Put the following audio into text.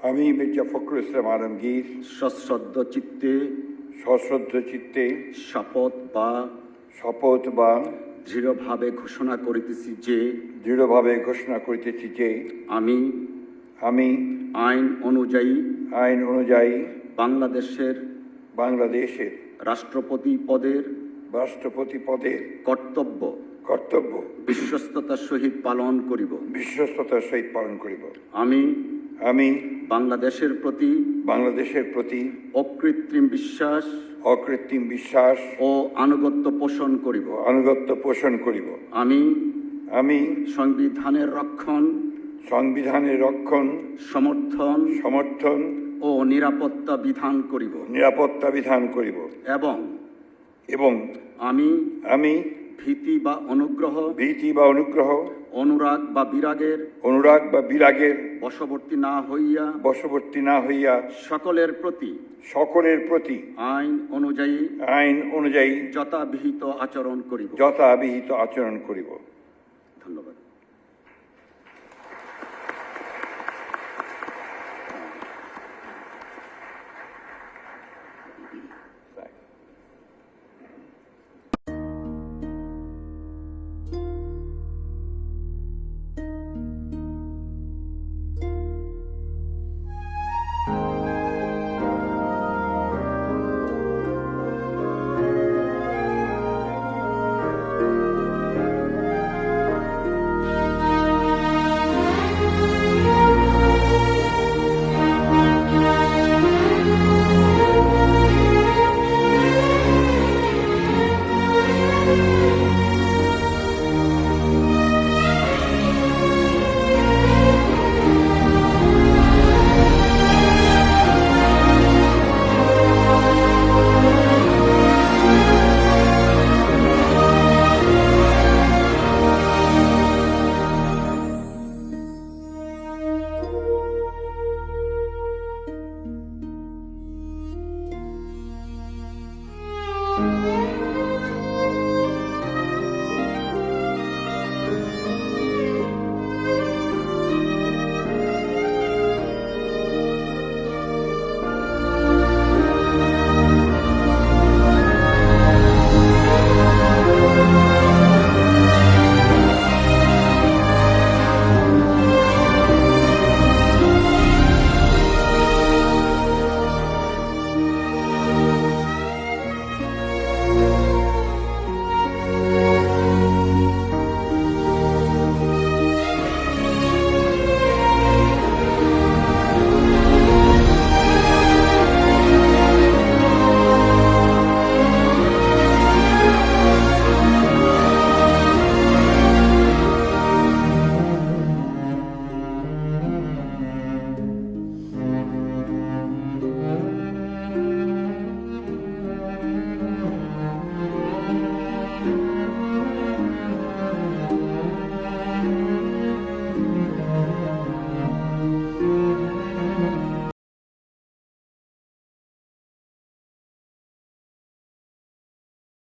আমি মির্জা ফখরুল ইসলাম আলমগীর সশ্রদ্ধ চিত্তে শপথ বা দৃঢ়ভাবে ঘোষণা করিতেছি যে আমি আইন অনুযায়ী বাংলাদেশের রাষ্ট্রপতি পদের কর্তব্য বিশ্বস্ততার সহিত পালন করিব। আমি বাংলাদেশের প্রতি অকৃত্রিম বিশ্বাস ও আনুগত্য পোষণ করিব। আমি সংবিধানের রক্ষণ সমর্থন ও নিরাপত্তা বিধান করিব এবং আমি ভীতি বা অনুগ্রহ অনুরাগ বা বিরাগের বশবর্তী না হইয়া সকলের প্রতি আইন অনুযায়ী যথাবিহিত আচরণ করিব। ধন্যবাদ।